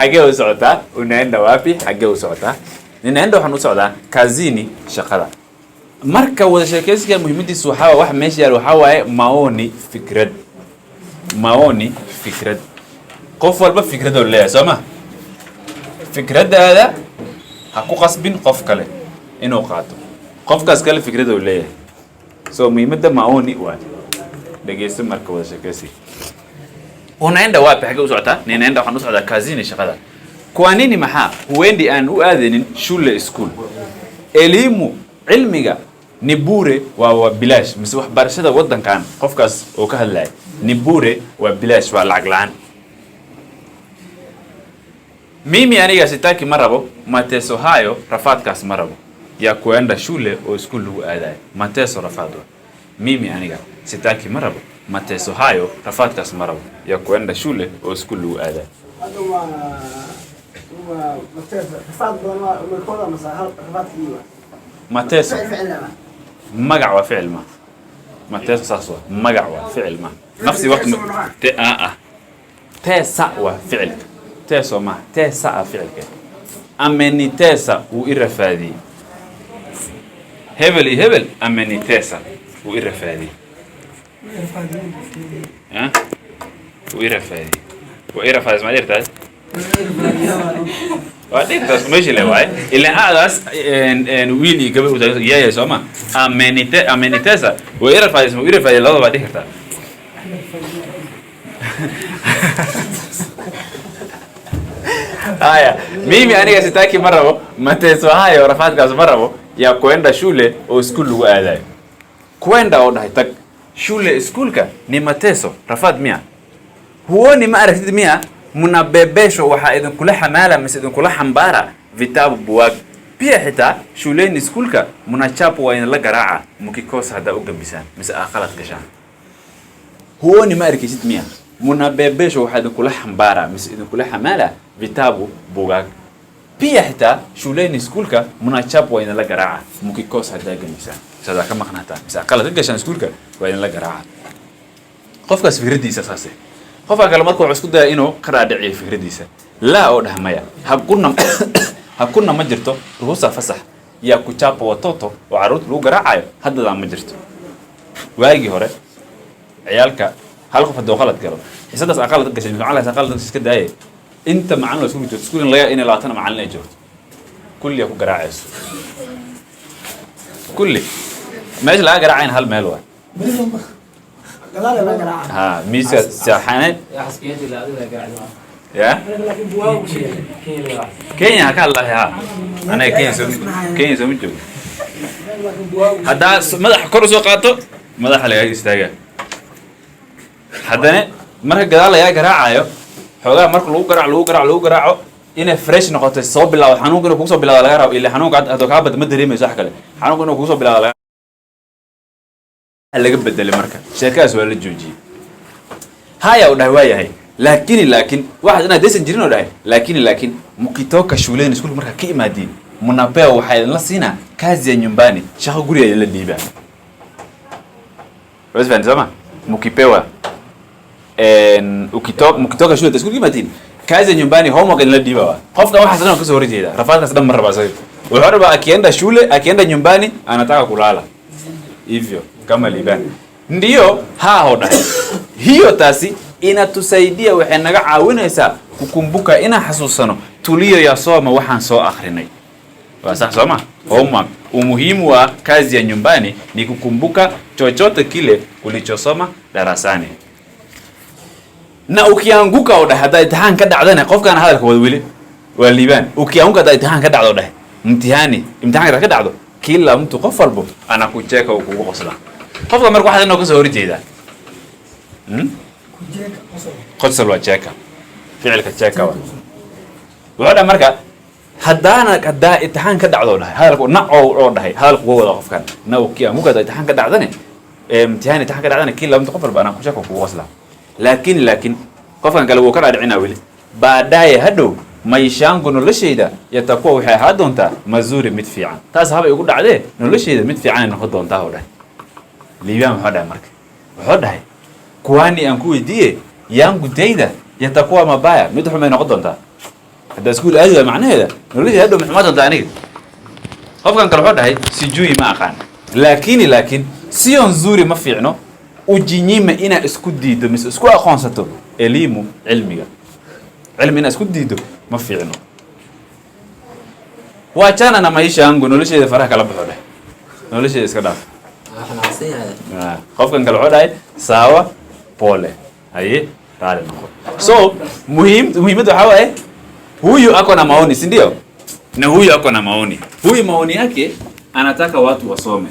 حاجة وسعتها ونعند وافي حاجة وسعتها نعند وحنوسعتها كازيني شقة مركا ولا شركة مهمتي سوحة واحد ماشي على وحاوة ماوني فكرة قف والبا فكرة ولا سما فكرة هذا هكو قصبين قف كله إنه قاتو قف كاس كله فكرة ولا سو مهمته ماوني واحد دقيسة مركا ولا شركة ونعند وافي حاجة وسعتها نعند وحنوسعتها كازيني شقة كوانيني محا ويندي أن أؤذن شول سكول إليمو علميga نبورة وبلاش مس wax barashada wadankan qofkaas oo ka hadlay nibure waa bilash waa lacag la'aan mimi aniga sitaki marabo mateso hayo rafaadkaas marabo ya kuenda shule oo school lagu aaday mateso rafaadwa mimi aniga sitaki marabo mateso hayo rafaadkaas marabo ya kuenda shule oo school lagu aaday mateso مقع وفعل ما متى صاصوا مقع وفعل ما نفس وقت تسع وفعل تسع ما تسع فعل أمني تسع وإرفادي هبل أمني تسع وإرفادي ها وإرفادي ما درت واديك تاس ماشي لواي إلا أعرس إن ويلي قبل يا سوما أمنيتاسا ويرفع اسمه ويرفع الله بعدين كذا mimi aniga sitaki marabo mateso hayo rafaadkaas marabo ya kwenda shule au school lagu aaday kwenda oo dhahay tag shule schoolka ni mateso rafaad miya huoni ma aragtid miya munabebesho waxa idin kula xamaala mise idin kula xambaara vitabu buwag biya xitaa shuleni schoolka munachapo waa in la garaaca mukikoos hada u gambisaan mise aqalad gashaan huoni ma aragtid miya munabebesho waxa idin kula xambaara mise idin kula xamaala vitabu buwag biya xitaa shuleni schoolka munachapo waa in la garaaca mukikoos hada gambisaan sada ka maqnaataan mise aqalad gashaan schoolka waa in la garaaca qofkaas fikradiisa saasay qofka kale markuu isku dayo inuu ka raadiciyo fikradiisa la oo dhahmaya habkunna ma jirto ruusa fasax ya ku chapo watoto oo caruud lagu garaacayo hadda ma jirto waagi hore ciyaalka hal qof hadoo qalad galo isadaas aqalad gashay macallin aqalad iska daayay inta macallin isku jirto isku laga in laatana macallin ay joogto kulli ku garaacayso kulli meesh la garaacayn hal meel waa ها ميسا ساحنة يا كينيا كلا يا أنا كينيا سومي جو هذا ماذا كورس وقاته ماذا حلقة يستاجا هذا مرة قال يا جراعة حولا مرة لو جراعه إنه فريش نقطة صوب بالله حنون كنا كوسو بالله لا يرى إلا حنون قاعد هذا كابد مدري مزاح كله حنون كنا كوسو بالله اللي قبل اللي مركب شركات ولا الجوجي هاي وده هواية هاي لكن واحد أنا ديسن جرينه ده لكن مكتوك شولين سكول مركب كي مادين منابع وحيد نصينا كازي نيمباني شاخو غوري يلا ديبا بس فين زمان مكيبوا إن مكتوك شولين سكول كي مادين كازي نيمباني هم وكان يلا ديبا خوف كم واحد أنا كسر وريجي ده رفعت كسر مرة بس وحرب أكيد شولة أكيد نيمباني أنا تاكل كلالا hivyo kama libani ndio haona hiyo tasi inatusaidia waxay naga caawinaysaa kukumbuka ina xasuusano tuliyo ya soma waxaan soo akhrinay waa sax soma homework umuhimu wa kazi ya nyumbani ni kukumbuka chochote kile ulichosoma darasani na ukianguka oo hada imtixaan ka dhacdana qofkan hadalka wali waa liban ukianguka hada imtixaan ka dhacdo imtixaan ka dhacdo kila mtu qof walbo ana ku cheeka oo kugu qosla qofka markuu waxa inoo ka soo horjeeda qosol waa cheeka ficilka cheeka wada marka hadaa imtixaan ka dhacdo dhahay hadalku oo dhahay hadalku wada qofkan nawkiya mugada imtixaan ka dhacdane imtixaan ka dhacdane kila mtu qof walbo ana ku cheeka oo kugu qosla laakiin qofkan kale wuu ka dhacina wili baadaye hadhow maishaangu noloshayda yatakuwa waxay ahaa doontaa mazuri mid fiican taas haba igu dhacdee noloshayda mid fiican noqon doontaa oo dhahay liibaan wuxuu dhahay marka wuxuu dhahay kuwani aan ku weydiiyey yangu dayda yatakuwa mabaya mid xumay noqon doontaa hadda iskuul aadi macnaheeda nolosha hadhow maxmaad doontaa aniga qofkan kale wuxuu dhahay sijui ma aqaan laakiin sio nzuri ma fiicno ujinyima ina isku diido mis isku aqoonsato elimu cilmiga cilmi ina isku diido ma fiicno waachana na maisha yangu nolosheeda faraha kala baxo dheh nolosheeda iska dhaaf qofkan kale wuxuu dhahay sawa pole haye taale noqo so muhiimadu waxa waaye huyu ako na maoni si ndio na huyu ako na maoni huyu maoni yake anataka watu wasome